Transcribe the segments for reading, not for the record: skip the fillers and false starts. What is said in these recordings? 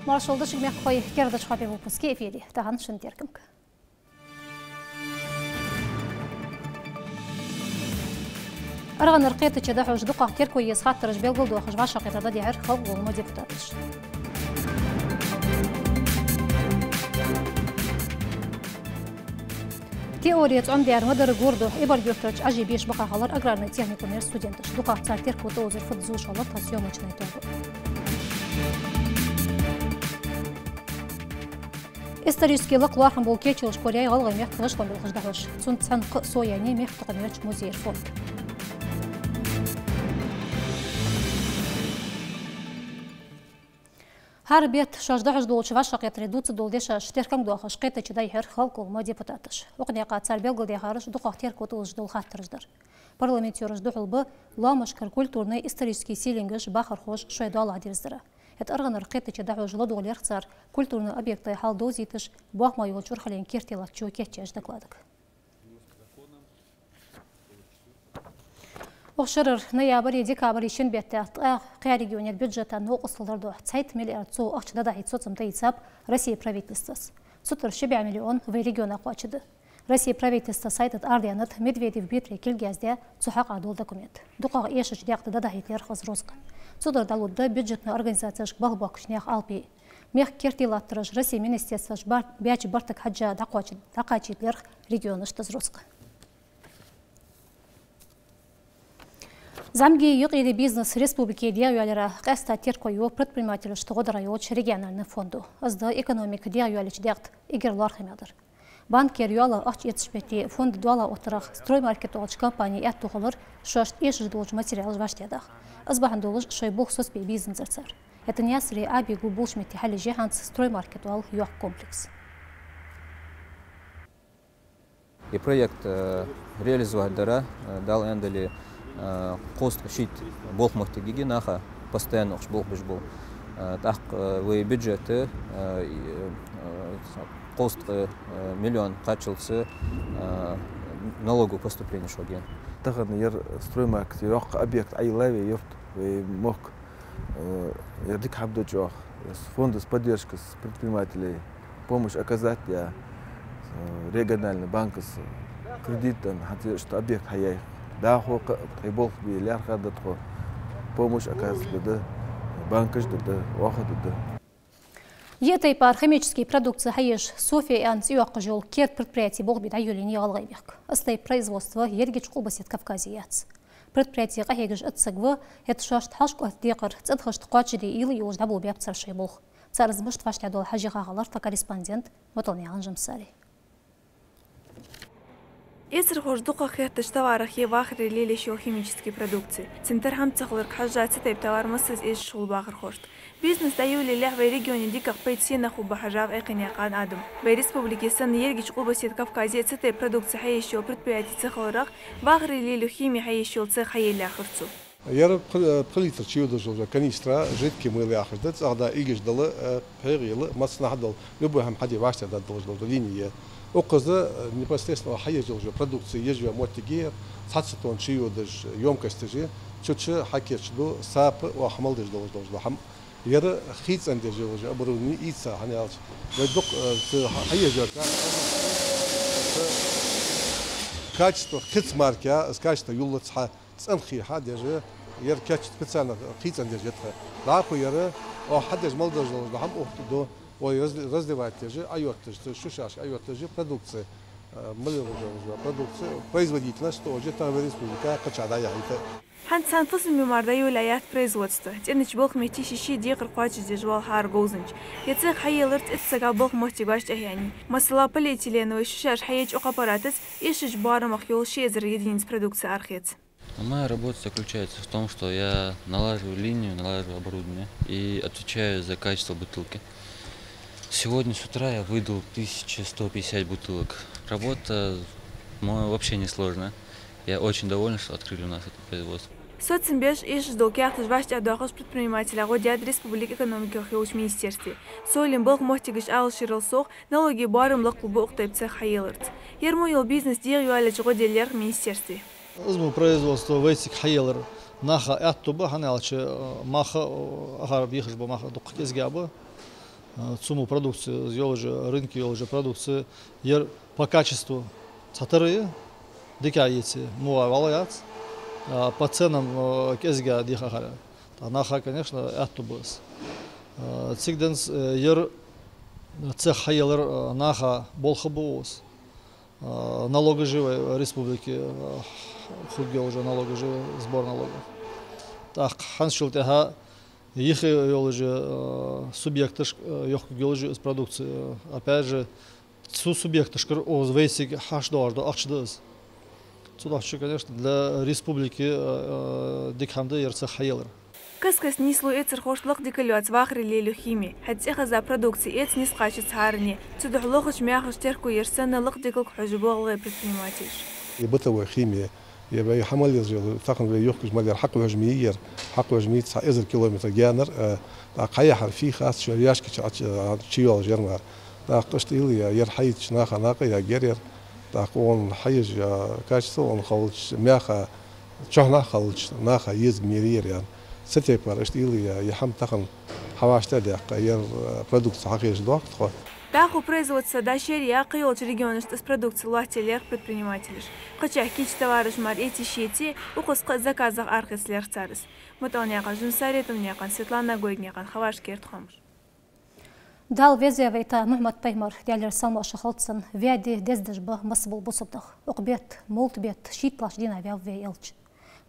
Маршалды шыгмек қой керді шқапе выпуске эфире. Таған шын теркімк. Арған ұрқеті чеді ұжды қақтер көйес қаттырыш белгілді оқыжға шақетада дегір қылқ олымы депутатыш. Теорият он дәрмі горду ибар гөктіріч ажи беш бақағалар аграрный техникумер студентыш. Дұқақ цартер көті өзір футзул шолы тасиомычный тоғы. Исторический лаклархан был кечилыш коряй алғай мех тығыш қомбел қыждағыш. Цун цанқы сояне мех тұғымерч музейр фонд. Har bet şaşdağış dolçıva şaqet reduci doldeşa şterkam doğış qeta çıday her xalq olma deputatış. Oqniqa tsarbel gıldeğarış duqaqter kotulış dol xattırıждар. Парламентёрыш дұғылбы ламашкар культурный исторический селенгіш бақыр хош шойдуал адирздыра. Het арғаныр qeta çıday жылы доғылерқцар культурный объекты халдо зитыш бақмай олчур хален кертелат чу кетчеш докладык. Оқшырыр ноябрь декабрь ишен бетте қия регионет бюджеттан оқысылдырды. Цайт миллиард су ақчыда да соцымта ицап Россия правительствосы. Сутыр 7 миллион в региона қуачыды. Россия правительство сайтыт ардиянат Медведев битре келгезде цухақ адол документ. Дұқақ ешіш деяқты да хитер қыз розғы. Сутыр далудды бюджетный организацияш балбақ шнех алпи. Мех кертилаттырыш Россия министерствош бячы бартык хаджа дақачитлер регионыштыз розғы. Замги юқиди бизнес республики диаюялера қаста теркою предпринимательштығы дырайоч региональный фонду. Азды экономика диаюялич дяғт игерлар хемядыр. Банкер юала ақ етішпетті фонды дуала отырақ строймаркет олыч компания әт тұғылыр шашт ешіж долыч материал жваштедақ. Азбахан долыч шой бұқ соспей бизнесерцар. Это нясри абигу бұлшметті халі жеханс строймаркет ол юақ комплекс. И проект реализовать дара дал эндали Кост шит болх мохтегиги наха постоянно уж болх бежбол. Так вы бюджеты кост миллион качился налогу поступления шоген. Таган яр строймаркет як объект айлави йорт вы мог ярдик хабдо жох фонды с поддержкой предпринимателей помощь оказать для региональный банк с кредитом хотел что объект хаяй. Да, хока прибол билер хадат хо помощь оказывает банкаж да вахад да. Етай пар химические продукции хаеш София и Антиоқ жол керт предприятий бог бида юлини алгайбек. Остай производство ергич кубасет Кавказиец. Предприятие гахегж отсагва это шашт хашку атдиқар цадхашт қуачиди или юж дабу бяпцар шейбол. Царзмышт ваштя дол хажиға ғалар та корреспондент Матолняған жымсари. Эсэр хождуqa хэттэш товарах е вахри лелешо химические продукции. Центр хамцахлар кхажа цитайп товар мысыз эш шул бахыр хошт. Бизнес даюли лях в регионе диках пейтсенах у бахажав экинякан адым. В республике сан ергич кубасет Кавказе цитайп продукции хаешо предприятий цехларах вахри лелю химии хаешо цех хаеля хырцу. Я прилитр чьюдо уже канистра жидкий мылый ахждец, ада игиш далы перилы мацнах дал любой хам хади вашта дал линии. Окоза непосредственно хаежил уже продукции ежу мотигер, цацетон чьюдож емкости же, чуть хакерчду сап у ахмалдыш должно хам. Яр хиц андежи уже оборудование ица ханял. Ведок хаежил качество хиц марки, качество юллаца цанхи хадежи, яр качество специально хиц андежи это. Лапу яр о хадеж малдыш должно хам охтудо. Ой, разливать те же, шушаш, те же продукции, продукции, производительность тоже там в республике качада яхита. Хан санфус мимарда юлаят производства. Тенич болх метиши ши дикр квачи дежвал хар гоузенч. Яцех хаелырт итсага болх мотиваш тахяни. Масала полиэтиленовый шушаш хаеч окапаратец ишиш барамах юл шезер единиц продукции архец. Моя работа заключается в том, что я налаживаю линию, налаживаю оборудование и отвечаю за качество бутылки. Сегодня с утра я выдал 1150 бутылок. Работа вообще не сложная. Я очень доволен, что открыли у нас это производство. Соцсембеш иш долгяхтыш вашти адахыш предпринимателя годят Республики экономики охилуч министерстве. Солим был мохтигыш алширыл сох, налоги барымлық клубы уқтайпцы хайелырт. Ермойл бизнес дир юалич годелер министерстве. Узму производство вейсик хайелыр. Наха әттубы ханалчы маха ахар бихыш бу маха дуқ кезгабы. сумму продукции, сделали же рынки, сделали же продукции, по качеству цатыры, дикаете, муавалаяц, по ценам кезга дихахара. Наха, конечно, это быс. Цигденс цех хайелер наха болхабуос. Налоги живой республики, хуги уже налоги живой, сбор налогов. Так, ханшилтеха, их уже субъекты, из продукции. Опять же, субъекты, о, вейсик хашдор, до ахшдыз. Сюда, конечно, для республики дикхамды ерцех хайелер. Кыскас нислу эцер хошлық декалюац вахри лелю хими. Хатсеха за продукции эц нисқачит царни. Цудухлохыч мяхыч терку ерсена лық декалк хожубоглы предприниматель. И бытовая химия. Я бы حمل يزيل ثقن بيوكج مدير حق وجميير حق وجمية 9 كيلومتر جانر قيح في خاص شو رياشك تشيول جرمار قشتيلي ير حيد شناخ ناقي يا جرير تقون حيج كاشتو خلص مياخا شهنا خلص ناخا يز ميرير يعني ستة قشتيلي يحم ثقن حواشته دق ير продукт حقيقي دوق تخو Даху производство дочери акиолч регионыш с продукцией лахтелер предпринимателей. Хоча кич товарыш мар эти щети укусқа заказах архислер царис. Мутоняка жунсаретумняка Светлана Гойгняка хавашкертхамш. Дал везевейта Мухмад Пеймар дялер салмаша халтсан вяди дездежба масбул бусубдах. Уqbet молтбет шитлаш дина вявве елч.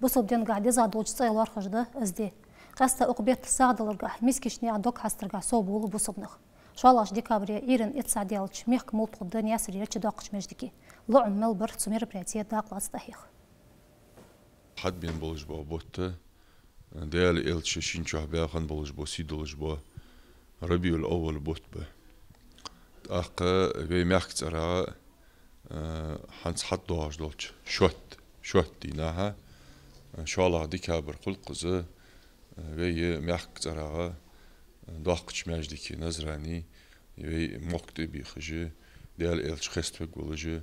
Бусубден га дезадолч цайлар хажда изде. Qaста uqbet sağdalırga miskişni adok hastırga sobulu busubnах. Шуалаш декабре ирен итсадиалч мех мултуды нясри речи дақыч междики. Луън мелбер цу мероприятие дақлац тахих. Хад бен болыш ба ботты. Деял элче шинчах бяхан болыш ба сидолыш ба Рабиул Ауал бот ба. Ақы ве мях цара ханс хад доаш долч. Шот динаха. Шуалаш декабр кул кызы ве мях цара داخش مجدی که نظرانی وی مکتبی خجه دیال ایلش خست و گلجه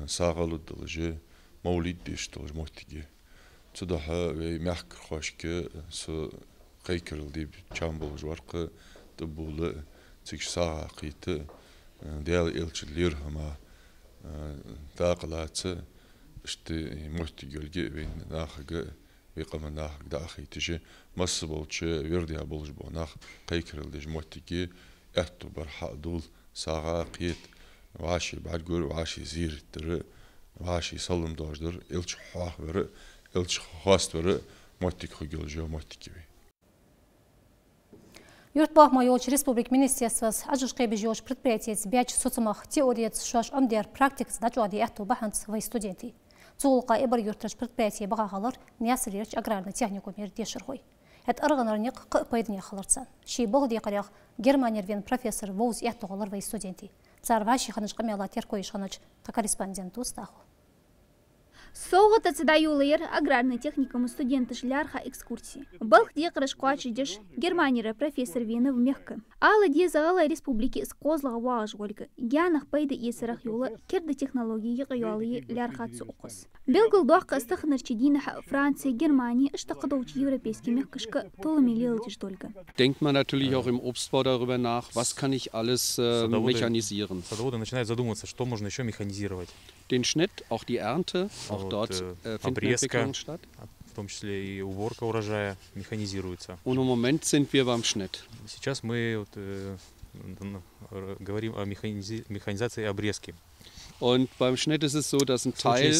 ساغلود دلجه مولید دیشتلج متیگه صدها وی محک خوش که سو قیکرل دی چامبولج ورقه دبوله تیش ساقیت دیال ایلش لیر هما داقلات işte متیگلگه وی ناخگه ويقام ناخ داخل تجي مصبولش وردي أبولش بوناخ قيكرل دج موتيكي أتو برحق دول ساعة قيت وعاشي بعد جور وعاشي زير تر وعاشي صلم داجدر إلش حاح ور إلش خواست ور موتيك خجول جو موتيكي. Юртбах майолч республик министерствос ажушкай бежош предприятиец бяч соцмах теориец шаш амдер практик задачу ади эту баханц вай студенти. Цулка эбар юрташ предприятие багалар нясрич аграрный техникум мердешерхой. Это арганарник кпайдне халарцан. Ши бог декарях Германервен профессор воуз яхтогалар вай студенти. Цар ваши ханышка мяла теркой шанач та корреспонденту стаху. Соғыта цедаюлыр аграрный техникум студенты шлярха экскурсии. Балх декарыш куачидеш Германера профессор Вена в мягко. Алла дезала республики с козла важгольга. Янах пайда есарах юла керды технологии гайалые лярхатсу укус. Белгал дуахка астахнарчидинаха Франции, Германии штакадауч европейский мягкашка толомилилтиш только. Denkt man natürlich auch im Obstbau darüber nach, was kann ich alles mechanisieren. Садоводы начинают задумываться, что можно еще механизировать. Den Schnitt, auch die Ernte, auch dort findet Entwicklung statt. В том числе и уборка урожая механизируется. Und im Moment sind wir beim Schnitt. Сейчас мы говорим о механизации обрезки. Und beim Schnitt ist es so, dass ein Teil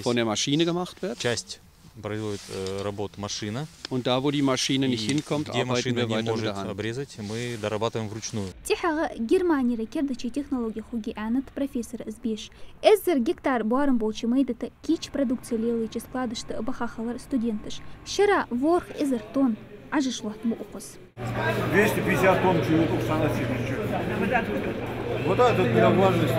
von der Maschine gemacht wird. Часть производит работу машина. Und da, wo die Maschine nicht hinkommt, arbeiten wir weiter mit der Hand. Обрезать, мы дорабатываем вручную. Тихага Германия кердачи технологии хуги анат профессор Збеш. Эзер гектар буарам болчи мейдата кич продукция лелычи складышты бахахалар студентыш. Шера ворх эзер тон, ажиш лахтму укус. 250 тонн чего Вот это для важности.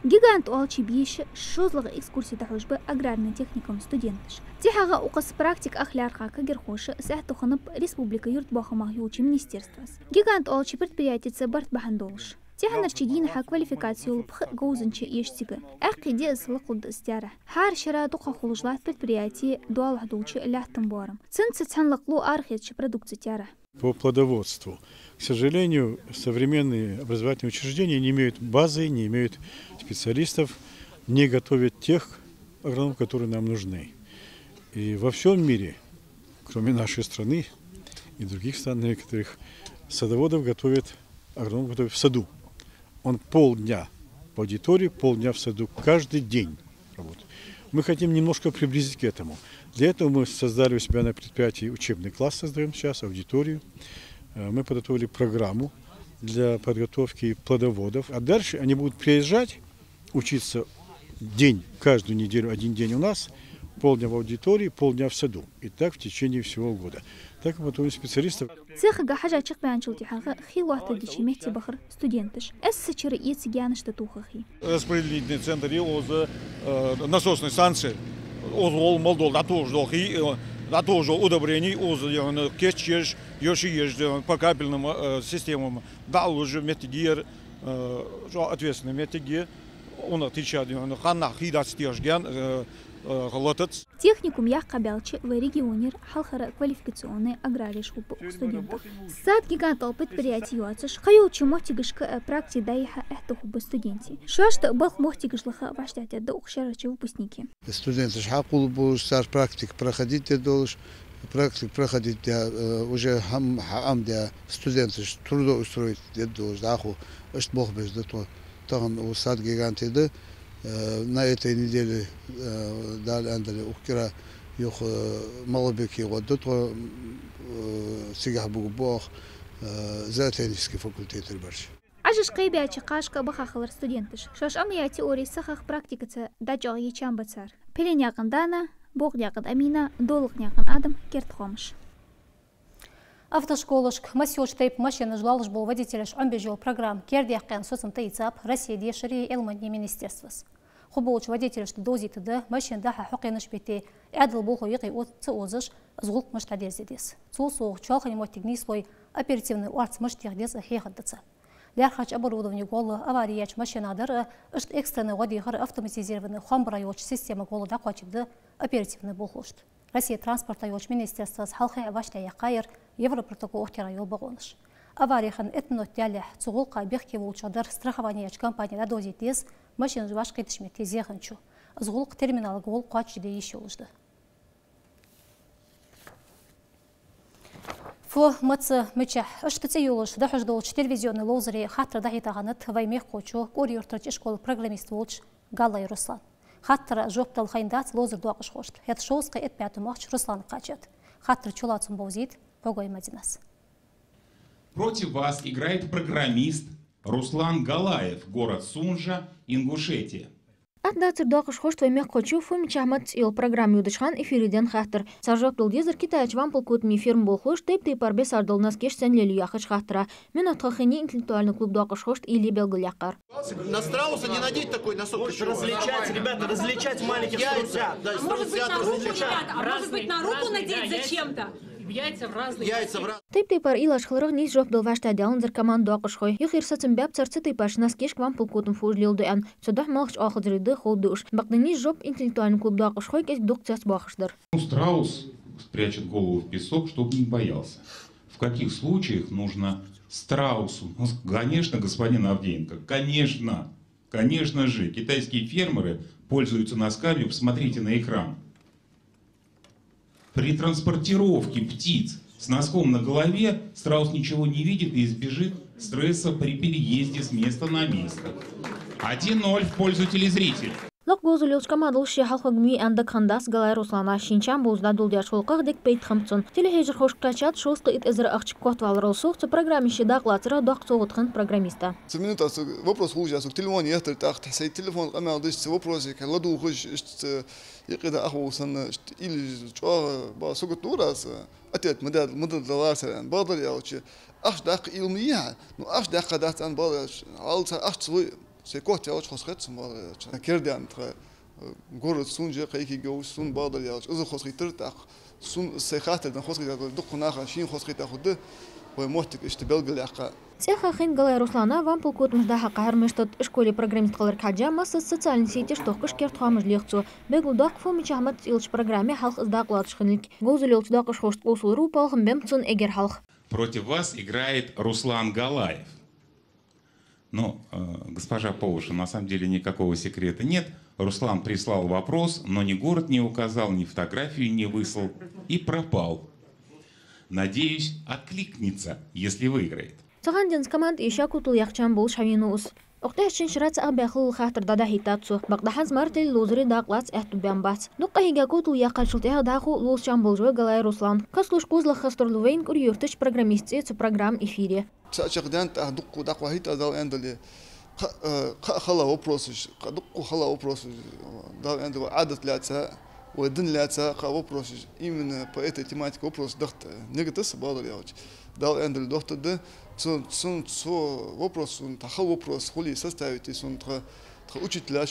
Гигант уалчи бьешь шозлага экскурсии тахужбы аграрный техникум студентыш. Тихага указ практик ахлярха кагерхоша сахтуханып республика Юртбаха махьючи министерствас. Гигант уалчи предприятица Барт Бахандолш. تهنر شدينها كواليفيكاسيو البخ جوزنش يشتغل أخي دي أصلق استيارة حار شرا دقة خلوجلات предприятий дуал хдучи ляхтым бором цинцы цанлаклу архетчи продукции тяра. По плодоводству. К сожалению, современные образовательные учреждения не имеют базы, не имеют специалистов, не готовят тех агрономов, которые нам нужны. И во всем мире, кроме нашей страны и других стран, некоторых садоводов готовят, агрономов готовят в саду. Он полдня в аудитории, полдня в саду, каждый день работает. Мы хотим немножко приблизить к этому. Для этого мы создали у себя на предприятии учебный класс, создаем сейчас, аудиторию. Мы подготовили программу для подготовки плодоводов. А дальше они будут приезжать, учиться день, каждую неделю, один день у нас, полдня в аудитории, полдня в саду. И так в течение всего года. Так мы готовим специалистов. Цеха حاجة شق بيان شلتي حاجة خي واحد دشي مهتي بخر студентش. أسسر يتسجان штатухахи. Распределительный центр из насосной станции. Озол молдол на тоже удобрений, оз кечеш, ешь по капельным системам. Дал уже метигер, ответственный метигер. Он отвечает на ханна хидат стержген. Техникум я кабелчи в регионе халхара квалификационные аграрии шкупы студентов. Сад гигантал предприятий юациш, хаючи мотигашка практики дайха эхтуху бы студенти. Шашта бах мотигашлаха ваштати да ухшарачи выпускники. Студенты шхакул бы стаж практик проходить должен. Практик проходить уже хам для студенты трудоустроить должен. Аху эшт бог без да то там у сад гиганты да. На этой неделе дали андали ухкера юх малобеки вот то сега бог за технический факультет рыбарч. Ажиш қайбячи қашқа бахахалар студентыш. Шаш амия теории сахах практикаца дача ячам бацар. Пелен яқын дана, бог яқын амина, долық яқын адам кертхомыш. Автошколышк масёж тейп машина жлалыш был водителяш амбежил программ керди яққан соцым тейцап Россия дешери элманни министерствос. Хуболч водителяш дозиты да машин даха хоқеныш бете әділ болху еқи отцы озыш зғулк мышта дерзедес. Цул соғ чалхани мотигни свой оперативный уарц мыштихдес ахехаддыца. Лярхач оборудование голы аварияч машинадыр ышт экстренный водихар автоматизированный хамбрайоч система голы дақвачиды оперативный болхушт. Россия транспорта йоч министерствос халхи авашта яқайыр Европротокол охтера йол бағоныш. Аварияхан этнот дялях цуғулқа бехке волчадар страхованияч компания дозитес машин жваш қитышметте зеханчу. Зғулқ терминалы гол қуачиде еші олжды. Фу мыцы мыча ыштыцы юлыш дахыждолч телевизионный лозыре хатра дахитағанат ваймех қочу кори юртырч школы программист волч Галай Руслан. Хаттра жоптал хайндац лозыр дуақыш қошт. Хет шоусқа эт пяту махч Руслан қачат. Хаттра чулацын баузит Погой Мадинас. Против вас играет программист Руслан Галаев, город Сунжа, Ингушетия. Атдацыр доқыш хошт ваймех қочу фу мичахмат ил программ юдышхан эфириден хаттыр. Саржоп дылдезір китайч вампыл көтмей фирм бол хош тейп парбе сардылнас кеш сәнлелі яқыш хаттыра. Мен отхахыне интеллектуальный клуб доқыш хошт или белгіл яқар. На страуса не надеть такой носок. Различать, ребята, различать маленьких яйца. Да, может быть на руку надеть зачем-то? Яйца в разные. Тейп пар илаш хлырық низ жоп дыл вашта дялынзыр команд доқыш хой. Юхир сацын бәп царцы тейпаш нас кеш вампыл көтім фужлилды ән. Содах малыш ахыдрыды холды уш. Бақды низ жоп интеллектуальный клуб доқыш хой кеш дукцияс бақышдыр. Страус спрячет голову в песок, чтобы не боялся. В каких случаях нужно страусу? Ну, конечно, господин Авдеенко, конечно же. Китайские фермеры пользуются носками, посмотрите на экран. При транспортировке птиц с носком на голове страус ничего не видит и избежит стресса при переезде с места на место. 1-0 в пользу телезрителей. Лок бозулюш командул шехал гми анда кандас Галай Руслана шинчан бозда дулдяр шолқақ дек пейт хамцун. Телехежер хошкачат шосқы ит эзір ақчик котвалрыл соқцы программище дақлатыра доқ соғытқын программиста. Минута вопрос хуже, телефон ехтер так, тахсай телефон қамал дышцы вопросик, ладу хуш يقدر أخو سنة إلى جوا بسوق تورس أتيت مدد دواسة بعض اليوم أش دق علمية نو أش دق دات عن بعض عالت أش سوي سكوت يوم خسرت بعض كردي عن ترى قرر سونجة قيكي جو سون بعض اليوم إذا خسرت ترتاح سون سيخات دن خصك دق ناخ شين خصك تاخد وموتك اشتبل قلقه Сеха хин Галая Руслана вам полкут мждаха кахармештот школе программист калар каджа масса социальной сети штохкаш кертхамж лехцу. Беглудак фомич Ахмад илч программе халх издакладш хинлик. Гозулил цдакаш хошт косулру палхм бемцун эгер халх. Против вас играет Руслан Галаев. Но, госпожа Полуша, на самом деле никакого секрета нет. Руслан прислал вопрос, но ни город не указал, ни фотографию не выслал и пропал. Надеюсь, откликнется, если выиграет. Цагандинс команд иша кутул яхчан бол шавинус. Оқтайшин шират абяхыл хатыр дада хитатсу. Бақдаханс мартел лозри дақлац эхтубян бац. Нуққа хига кутул яқашылтеха даху лозчан болжуэ Галай Руслан. Каслуш кузла хастурлувейн курьюртыш программистце цу программ эфире. Сачахдянт ахдуқу дақва хита дал эндали. Хала вопросы, дуқу хала вопросы. Дал эндали адат ляца. Один ляца вопросы. Именно по этой тематике вопрос дахта. Негатес бадал яуч. Дал эндали дохта да. Сон вопрос, тахал вопрос, хули составить, сон учителя,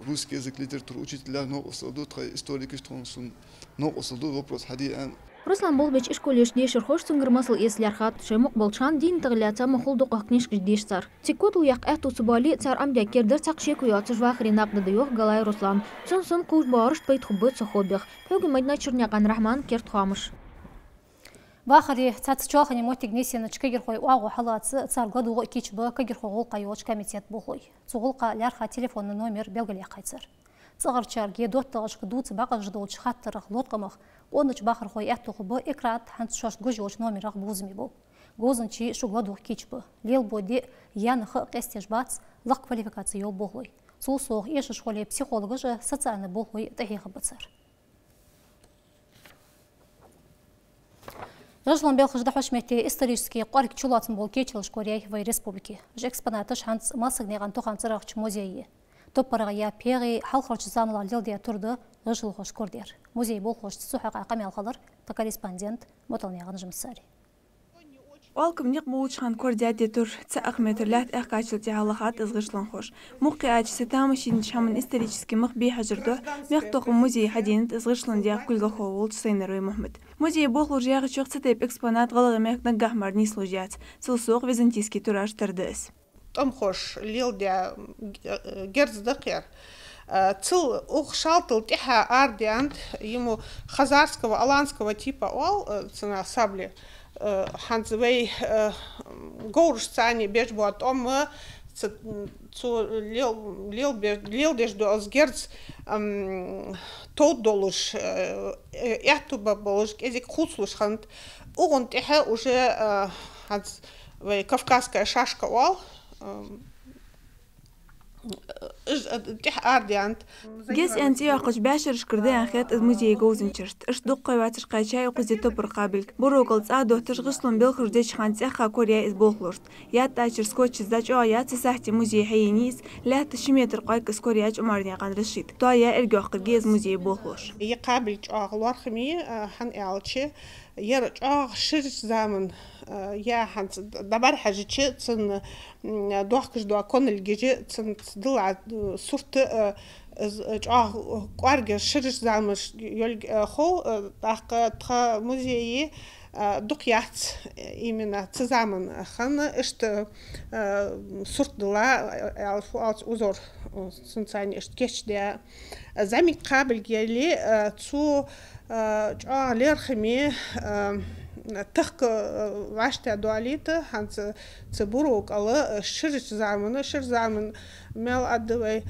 русский язык, литературу, учителя, но осалду, историки, что он сон, но осалду вопрос, хади ан. Руслан Болбич ишколеш дешер хош сунгер масл еслярхат, шемук болчан дин тагляца махулдук книжки дешсар. Цикоту як эту субали цар амдя кердер цакшеку яцыш вахри нақды yok Галай Руслан. Сон куш барышт байт хуббет сохобих. Пёги майдна чернякан Рахман керт хамыш. Бахари цацчохани мотигнесена чкегерхой уагу халацы царгадуго кичбы кегерхогул кайоч комитет бухой. Цугулка лярха телефонный номер белгіле қайцыр. Цығырчарге доттығыш кдуцы бақыждолч хаттырық лоткамах, оныч бахархой әттуғыбы экрат ханцшош гожоч номерах бузми бол. Гозынчи шугадуг кичбы. Лел боде янықы қестеж бац лақ квалификация ел бухой. Сул соғ еші школе психологы же социальный бухой тахиғы быцыр. Рожлан белхыжда хошметте исторический қорик чулатын бол кечіліш Корея в республике. Же экспонаты шанс масыгнеған тоқанцырақч музейі. Топпараға я пеғи халқырчы занылар лелде тұрды рожыл хош көрдер. Музей бол хош сухаға қамел қалыр, та корреспондент моталнеған жұмсари. Олкым нек молчхан кордяде тур ца ахметрлят эхкачил тягалахат изгышлан хош. Муқиач сетамышин шамын исторический махби хажырды мехтоқы музей хадинет изгышлан диях күлгахо олч Сайнарой Махмед. Музей бохлу жияғы чоқ цетеп экспонат ғалығы мехтна гахмар нислу жац. Сылсуқ византийский тураж тардыс. Том хош лилдя герцдақер. Цил ухшалтыл тиха ардиант ему хазарского, аланского типа ол цена сабли. Ханзвей гоуршцани бежбу от омы цу лил бежду азгерц тот долуш этуба болуш кезик хуцлуш хант угон тиха уже ханзвей кавказская шашка ол Гес антиоқыш бәшір шкірді әңхет музей гоузынчырт. Үш доққай ватыш қайчай оқызды топыр қабілк. Бұр оғылца доқтыш ғышлым бел хүрде чыған цеха Корея из болғылышт. Ят тачыр скотчы зач оя цесахти музей хайенис, ләті шиметр қайкыз Кореяч умарния қан рышит. Туая әргі оқырге из музей болғылыш. Е қабілч оғылар хыми хан әлчі, ер оғ шырыш замын я ханс дабар хажичи цен доқыш дуакон илгежи цен дыла сурты قارج شرش زامش يلق خو تاق مزيي دقيات إمنا تزامن خنا إشت صورت دلا ألفو أزور سنتاني إشت كش ده زمي قابل جالي تو لير خمي تخك واشت دواليت هانس تبروك على شرش زامن مال أدوي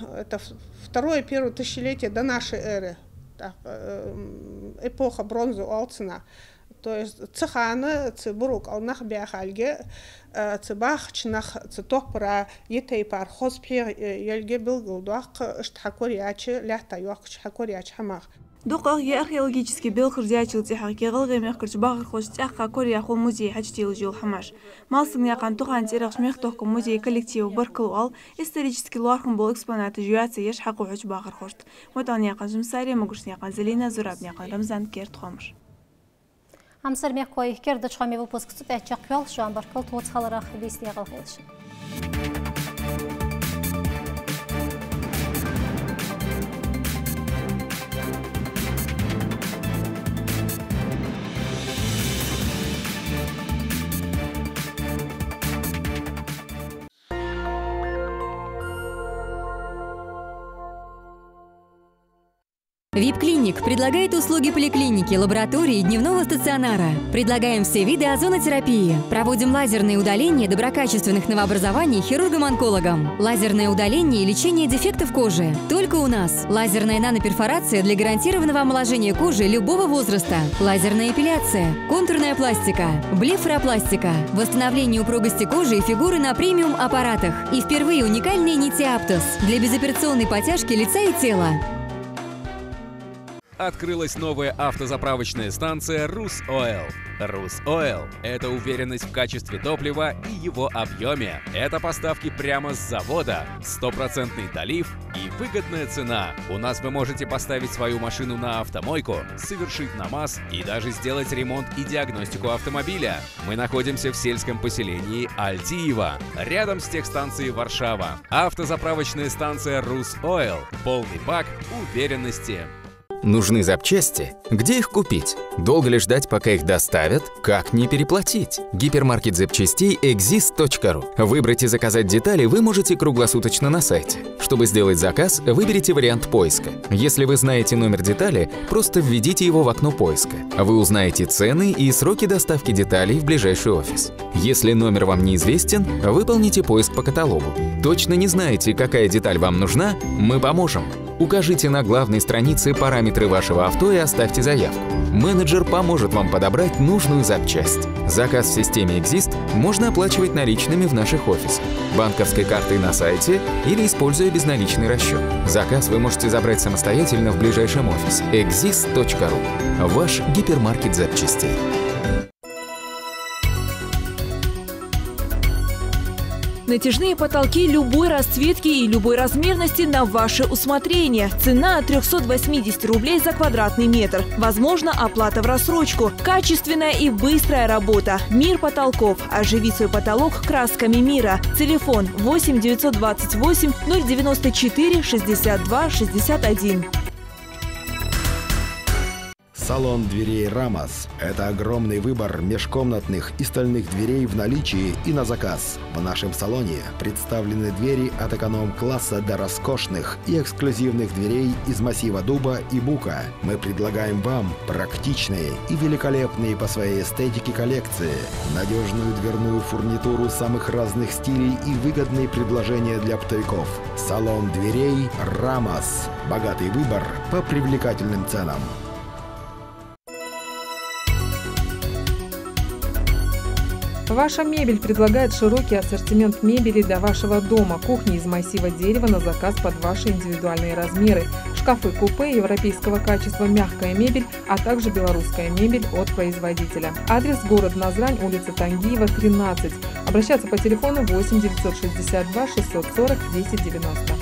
это второе, первое тысячелетие до нашей эры, так, эпоха бронзы Алцина. То есть цеханы, цебурук, алнах биахальге, цебах, чинах, цеток про етей пар хоспир, ельге билгулдуах, штхакориачи, ляхта юах, штхакориач хамах. Доқақ е археологический белхыр зячил тихар кеғылғы мехкірч бағыр хош тяққа Корея хол музей хачтил жил хамаш. Малсын яқан туған терақш мехтоққа музей коллективы баркылу ал, исторический луархын бол экспонаты жуяцы еш хақу хоч бағыр хошт. Мотан яқан жымсари, могушн яқан Зелина, Зураб яқан Рамзан керт хомыш. Амсар мехкой керді чхами выпуск цупят чақвел, шуан баркыл туғыц халарах вести яғал хелшін. VIP-клиник предлагает услуги поликлиники, лаборатории и дневного стационара. Предлагаем все виды озонотерапии. Проводим лазерное удаление доброкачественных новообразований хирургам-онкологам. Лазерное удаление и лечение дефектов кожи. Только у нас. Лазерная наноперфорация для гарантированного омоложения кожи любого возраста. Лазерная эпиляция. Контурная пластика. Блефаропластика. Восстановление упругости кожи и фигуры на премиум-аппаратах. И впервые уникальные нити Аптос для безоперационной подтяжки лица и тела. Открылась новая автозаправочная станция «Русойл». «Русойл» — это уверенность в качестве топлива и его объеме. Это поставки прямо с завода, стопроцентный долив и выгодная цена. У нас вы можете поставить свою машину на автомойку, совершить намаз и даже сделать ремонт и диагностику автомобиля. Мы находимся в сельском поселении Альтиево, рядом с техстанцией Варшава. Автозаправочная станция «Русойл». Полный бак уверенности. Нужны запчасти? Где их купить? Долго ли ждать, пока их доставят? Как не переплатить? Гипермаркет запчастей exist.ru. Выбрать и заказать детали вы можете круглосуточно на сайте. Чтобы сделать заказ, выберите вариант поиска. Если вы знаете номер детали, просто введите его в окно поиска. Вы узнаете цены и сроки доставки деталей в ближайший офис. Если номер вам неизвестен, выполните поиск по каталогу. Точно не знаете, какая деталь вам нужна? Мы поможем. Укажите на главной странице параметры вашего авто и оставьте заявку. Менеджер поможет вам подобрать нужную запчасть. Заказ в системе Exist можно оплачивать наличными в наших офисах, банковской картой на сайте или используя безналичный расчет. Заказ вы можете забрать самостоятельно в ближайшем офисе. exist.ru. Ваш гипермаркет запчастей. Натяжные потолки любой расцветки и любой размерности на ваше усмотрение. Цена от 380 рублей за квадратный метр. Возможно, оплата в рассрочку. Качественная и быстрая работа. Мир потолков. Оживи свой потолок красками мира. Телефон 8 928 094 62 61. Салон дверей «Рамос» – это огромный выбор межкомнатных и стальных дверей в наличии и на заказ. В нашем салоне представлены двери от эконом-класса до роскошных и эксклюзивных дверей из массива дуба и бука. Мы предлагаем вам практичные и великолепные по своей эстетике коллекции, надежную дверную фурнитуру самых разных стилей и выгодные предложения для оптовиков. Салон дверей «Рамос» – богатый выбор по привлекательным ценам. Ваша мебель предлагает широкий ассортимент мебели для вашего дома. Кухни из массива дерева на заказ под ваши индивидуальные размеры. Шкафы-купе европейского качества, мягкая мебель, а также белорусская мебель от производителя. Адрес: город Назрань, улица Тангиева, 13. Обращаться по телефону 8 962 640 1090.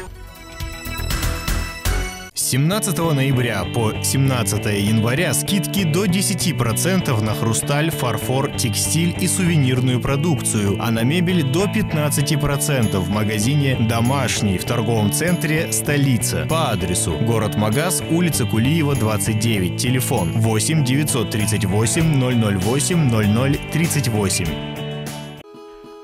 С 17 ноября по 17 января скидки до 10% на хрусталь, фарфор, текстиль и сувенирную продукцию, а на мебель до 15% в магазине «Домашний» в торговом центре «Столица» по адресу: город Магаз, улица Кулиева, 29, телефон 8 938 008 0038.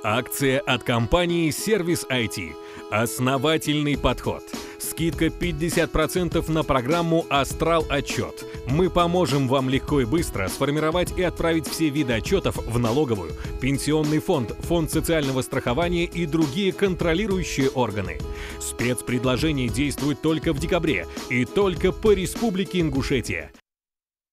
Акция от компании «Сервис IT». Основательный подход. Скидка 50% на программу «Астрал Отчет». Мы поможем вам легко и быстро сформировать и отправить все виды отчетов в налоговую, пенсионный фонд, фонд социального страхования и другие контролирующие органы. Спецпредложение действует только в декабре и только по Республике Ингушетия.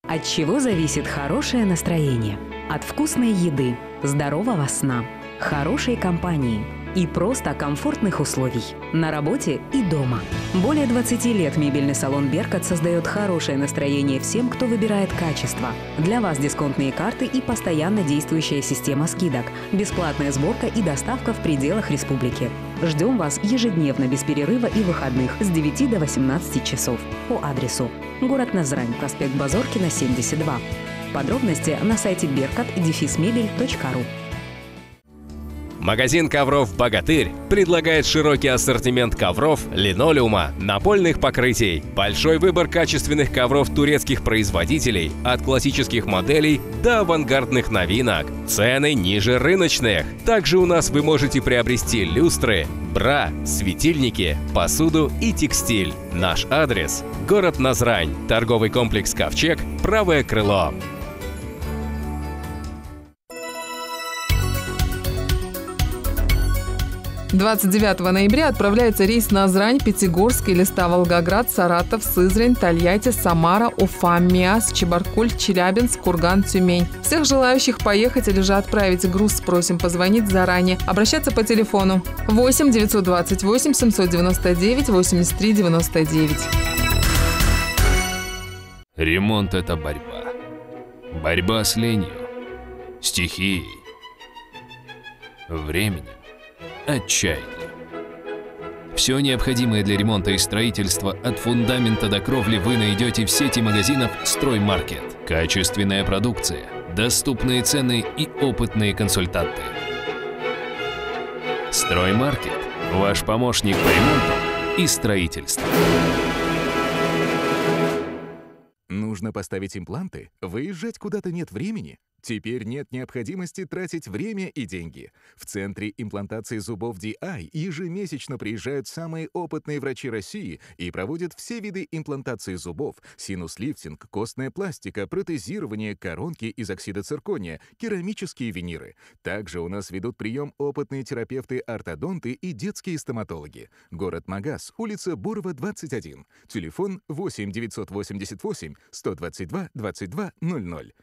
От чего зависит хорошее настроение? От вкусной еды, здорового сна, хорошей компании и просто комфортных условий на работе и дома. Более 20 лет мебельный салон «Беркат» создает хорошее настроение всем, кто выбирает качество. Для вас дисконтные карты и постоянно действующая система скидок, бесплатная сборка и доставка в пределах республики. Ждем вас ежедневно без перерыва и выходных с 9 до 18 часов по адресу: город Назрань, проспект Базоркина, 72. Подробности на сайте berkat-mebel.ru. Магазин ковров «Богатырь» предлагает широкий ассортимент ковров, линолеума, напольных покрытий, большой выбор качественных ковров турецких производителей, от классических моделей до авангардных новинок. Цены ниже рыночных. Также у нас вы можете приобрести люстры, бра, светильники, посуду и текстиль. Наш адрес – город Назрань, торговый комплекс «Ковчег», правое крыло. 29 ноября отправляется рейс Назрань, Пятигорск, Элиста, Волгоград, Саратов, Сызрань, Тольятти, Самара, Уфа, Миас, Чебаркуль, Челябинск, Курган, Тюмень. Всех желающих поехать или же отправить груз просим позвонить заранее. Обращаться по телефону 8 928 799 83 99. Ремонт – это борьба. Борьба с ленью, стихией, временем, отчаянием. Все необходимое для ремонта и строительства от фундамента до кровли вы найдете в сети магазинов «Строймаркет». Качественная продукция, доступные цены и опытные консультанты. «Строймаркет» – ваш помощник по ремонту и строительству. Нужно поставить импланты? Выезжать куда-то нет времени? Теперь нет необходимости тратить время и деньги. В Центре имплантации зубов DI ежемесячно приезжают самые опытные врачи России и проводят все виды имплантации зубов: синус-лифтинг, костная пластика, протезирование, коронки из оксида циркония, керамические виниры. Также у нас ведут прием опытные терапевты-ортодонты и детские стоматологи. Город Магаз, улица Бурова, 21. Телефон 8 988 122 22 00.